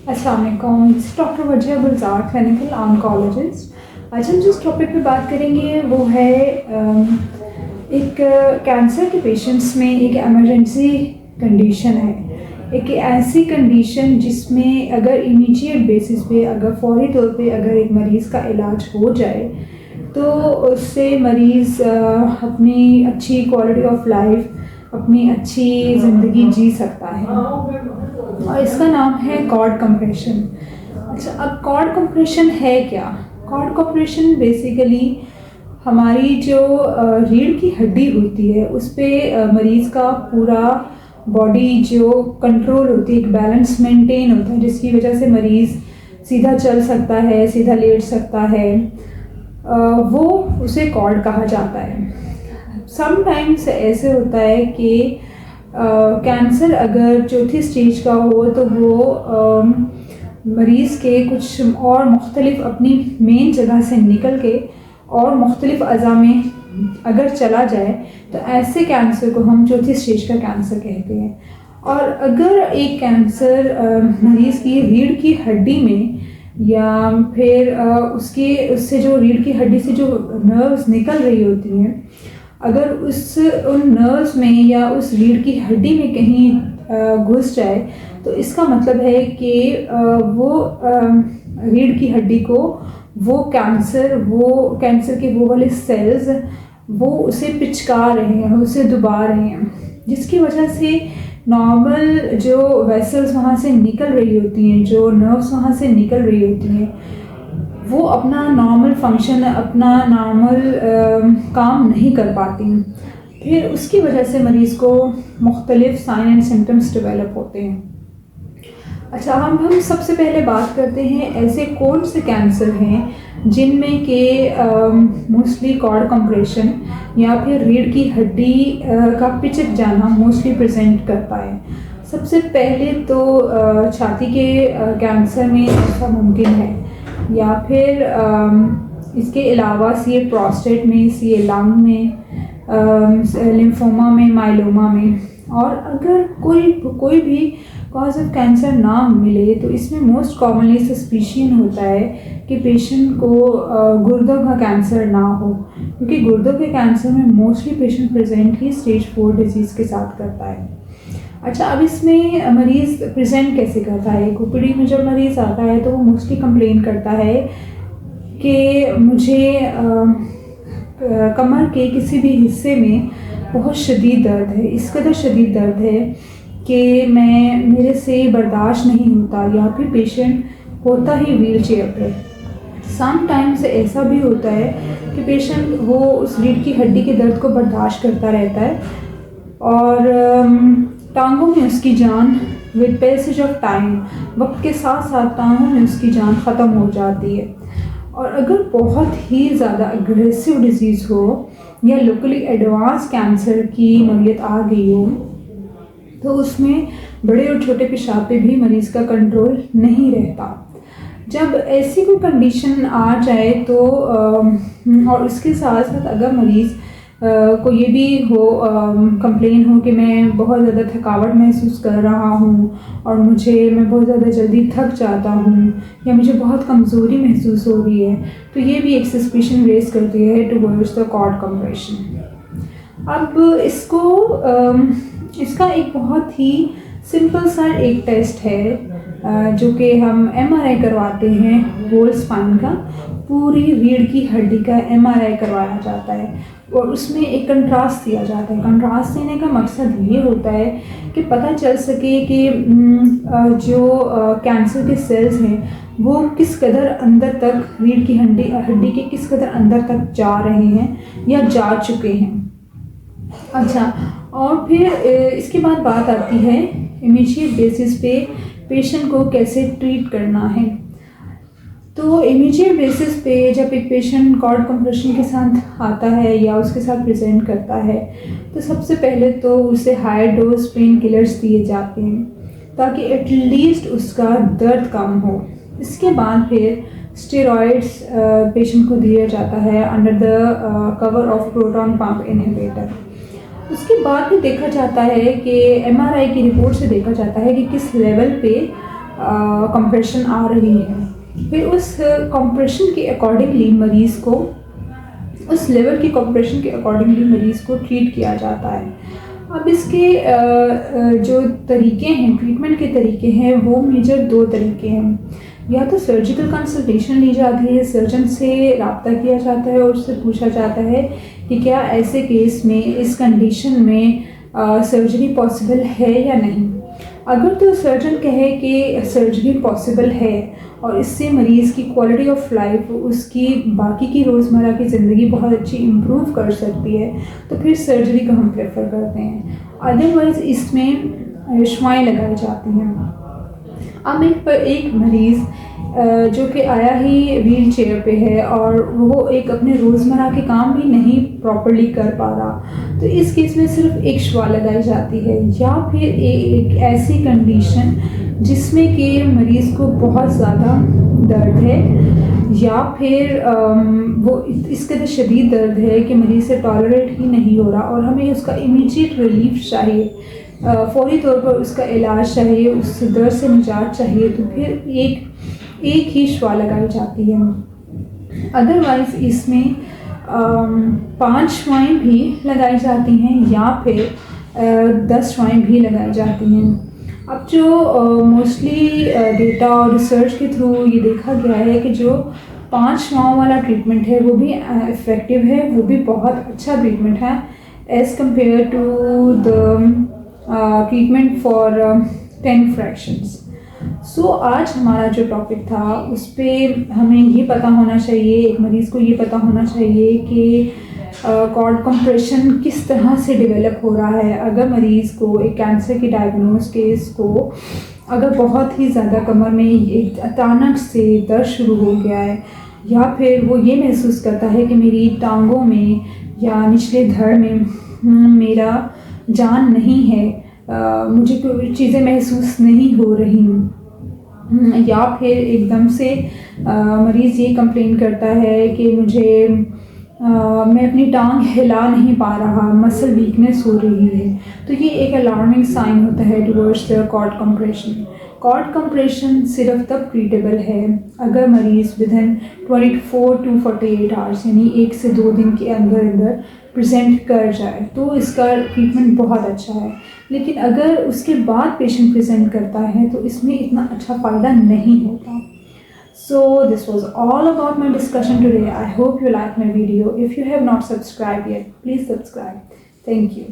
अस्सलाम वालेकुम, डॉक्टर वजिया गुलजार, clinical oncologist. आज हम जिस टॉपिक पे बात करेंगे वो है एक कैंसर के पेशेंट्स में एक इमरजेंसी कंडीशन है। एक ऐसी कंडीशन जिसमें अगर इमीडिएट बेसिस पे, अगर फौरी तौर पे अगर एक मरीज़ का इलाज हो जाए तो उससे मरीज़ अपनी अच्छी क्वालिटी ऑफ लाइफ, अपनी अच्छी ज़िंदगी जी सकता है, और इसका नाम है कॉर्ड कंप्रेशन। अच्छा, अब कॉर्ड कंप्रेशन है क्या? कॉर्ड कंप्रेशन बेसिकली हमारी जो रीढ़ की हड्डी होती है उस पर मरीज़ का पूरा बॉडी जो कंट्रोल होती है, एक बैलेंस मेंटेन होता है, जिसकी वजह से मरीज़ सीधा चल सकता है, सीधा लेट सकता है, वो उसे कॉर्ड कहा जाता है। समटाइम्स ऐसे होता है कि कैंसर अगर चौथी स्टेज का हो तो वो मरीज़ के कुछ और मुख्तलिफ अपनी मेन जगह से निकल के और मुख्तलिफ अज़ा में अगर चला जाए तो ऐसे कैंसर को हम चौथी स्टेज का कैंसर कहते हैं। और अगर एक कैंसर मरीज़ की रीढ़ की हड्डी में या फिर उससे जो रीढ़ की हड्डी से जो नर्व्स निकल रही होती हैं, अगर उन नर्व्स में या उस रीढ़ की हड्डी में कहीं घुस जाए तो इसका मतलब है कि वो रीढ़ की हड्डी को वो कैंसर के वो वाले सेल्स वो उसे पिचका रहे हैं, उसे दबा रहे हैं, जिसकी वजह से नॉर्मल जो वेसल्स वहाँ से निकल रही होती हैं, जो नर्व्स वहाँ से निकल रही होती हैं, वो अपना नॉर्मल फंक्शन, अपना नॉर्मल काम नहीं कर पाती। फिर उसकी वजह से मरीज़ को मुख्तलिफ साइन एंड सिम्टम्स डेवलप होते हैं। अच्छा, हम सबसे पहले बात करते हैं ऐसे कौन से कैंसर हैं जिनमें के मोस्टली कॉर्ड कंप्रेशन या फिर रीढ़ की हड्डी का पिचक जाना मोस्टली प्रेजेंट करता है। सबसे पहले तो छाती के कैंसर में ऐसा मुमकिन है, या फिर इसके अलावा सीए प्रोस्टेट में, सीए लंग में, लिम्फोमा में, माइलोमा में। और अगर कोई भी कॉज ऑफ कैंसर ना मिले तो इसमें मोस्ट कॉमनली सस्पिशन होता है कि पेशेंट को गुर्दों का कैंसर ना हो, क्योंकि गुर्दों के कैंसर में मोस्टली पेशेंट प्रेजेंट ही स्टेज 4 डिजीज़ के साथ करता है। अच्छा, अब इसमें मरीज़ प्रेजेंट कैसे करता है? ओपीडी में जब मरीज़ आता है तो वो मोस्टली कंप्लेन करता है कि मुझे कमर के किसी भी हिस्से में बहुत शदीद दर्द है, इस कदर शदीद दर्द है कि मेरे से बर्दाश्त नहीं होता, या फिर पेशेंट होता ही व्हील चेयर पर। सम टाइम्स ऐसा भी होता है कि पेशेंट वो उस रीढ़ की हड्डी के दर्द को बर्दाश्त करता रहता है और टांगों में उसकी जान विद पैसेज ऑफ टाइम, वक्त के साथ साथ टांगों में उसकी जान ख़त्म हो जाती है। और अगर बहुत ही ज़्यादा अग्रेसिव डिजीज़ हो या लोकली एडवांस कैंसर की नौयत आ गई हो तो उसमें बड़े और छोटे पेशाब पे भी मरीज़ का कंट्रोल नहीं रहता। जब ऐसी कोई कंडीशन आ जाए तो और उसके साथ साथ अगर मरीज़ को ये भी हो, कंप्लेन हो कि मैं बहुत ज़्यादा थकावट महसूस कर रहा हूँ और मैं बहुत ज़्यादा जल्दी थक जाता हूँ, या मुझे बहुत कमज़ोरी महसूस हो रही है, तो ये भी एक सस्पिशन रेज करती है टुवर्ड्स द कॉर्ड कंप्रेशन। अब इसका एक बहुत ही सिंपल सा एक टेस्ट है जो कि हम एमआरआई करवाते हैं होल स्पाइन का, पूरी रीढ़ की हड्डी का एमआरआई करवाया जाता है और उसमें एक कंट्रास्ट दिया जाता है। कंट्रास्ट देने का मकसद ये होता है कि पता चल सके कि जो कैंसर के सेल्स हैं वो किस कदर अंदर तक, रीढ़ की हड्डी के किस कदर अंदर तक जा रहे हैं या जा चुके हैं। अच्छा, और फिर इसके बाद बात आती है इमीडिएट बेसिस पे पेशेंट को कैसे ट्रीट करना है। तो इमीडिएट बेसिस पे जब एक पेशेंट कॉर्ड कंप्रेशन के साथ आता है या उसके साथ प्रेजेंट करता है तो सबसे पहले तो उसे हाई डोज पेन किलर्स दिए जाते हैं ताकि एटलीस्ट उसका दर्द कम हो। इसके बाद फिर स्टेरॉइड्स पेशेंट को दिया जाता है under the cover of proton pump inhibitor. उसके बाद भी देखा जाता है कि एमआरआई की रिपोर्ट से देखा जाता है कि किस लेवल पे कंप्रेशन आ रही है, फिर उस कंप्रेशन के अकॉर्डिंगली मरीज़ को, उस लेवल की कंप्रेशन के अकॉर्डिंगली मरीज़ को ट्रीट किया जाता है। अब इसके जो तरीके हैं, ट्रीटमेंट के तरीके हैं, वो मेजर 2 तरीके हैं। या तो सर्जिकल कंसल्टेशन ली जाती है, सर्जन से रब्ता किया जाता है और उससे पूछा जाता है कि क्या ऐसे केस में, इस कंडीशन में सर्जरी पॉसिबल है या नहीं। अगर तो सर्जन कहे कि सर्जरी पॉसिबल है और इससे मरीज़ की क्वालिटी ऑफ लाइफ, उसकी बाकी की रोज़मर्रा की ज़िंदगी बहुत अच्छी इम्प्रूव कर सकती है, तो फिर सर्जरी को हम प्रेफर करते हैं। अदरवाइज़ इसमें शुआएँ लगाई जाती हैं। अब एक मरीज़ जो कि आया ही व्हील चेयर पे है और वो एक अपने रोज़मर्रा के काम भी नहीं प्रॉपर्ली कर पा रहा, तो इस केस में सिर्फ एक शुआ लगाई जाती है। या फिर एक ऐसी कंडीशन जिसमें कि मरीज़ को बहुत ज़्यादा दर्द है, या फिर वो इस कदर शदीद दर्द है कि मरीज़ से टॉलरेट ही नहीं हो रहा और हमें उसका इमीडिएट रिलीफ चाहिए, फ़ौरी तौर पर उसका इलाज चाहिए, उस दर्द से निजात चाहिए, तो फिर एक ही शुआ लगाई जाती है। अदरवाइज़ इसमें 5 शुआएँ भी लगाई जाती हैं या फिर 10 शुआएँ भी लगाई जाती हैं। अब जो मोस्टली डेटा और रिसर्च के थ्रू ये देखा गया है कि जो 5 शुआओं वाला ट्रीटमेंट है वो भी इफ़ेक्टिव है, वो भी बहुत अच्छा ट्रीटमेंट है as compare to the treatment for 10 fractions. So आज हमारा जो टॉपिक था उस पर हमें ये पता होना चाहिए, एक मरीज़ को ये पता होना चाहिए कि कॉर्ड कंप्रेशन किस तरह से डेवलप हो रहा है। अगर मरीज़ को एक कैंसर की डायग्नोस केस को अगर बहुत ही ज़्यादा कमर में एक अचानक से दर्द शुरू हो गया है, या फिर वो ये महसूस करता है कि मेरी टांगों में या निचले धड़ में मेरा जान नहीं है, मुझे कोई चीज़ें महसूस नहीं हो रही, या फिर एकदम से मरीज़ ये कंप्लेन करता है कि मैं अपनी टांग हिला नहीं पा रहा, मसल वीकनेस हो रही है, तो ये एक अलार्मिंग साइन होता है towards the cord compression. Cord compression सिर्फ तब ट्रीटेबल है अगर मरीज़ विदिन 24 to 48 आवर्स यानी 1 से 2 दिन के अंदर अंदर प्रेजेंट कर जाए, तो इसका ट्रीटमेंट बहुत अच्छा है। लेकिन अगर उसके बाद पेशेंट प्रेजेंट करता है तो इसमें इतना अच्छा फ़ायदा नहीं होता। So this was all about my discussion today. I hope you like my video. If you have not subscribed yet, please subscribe. Thank you.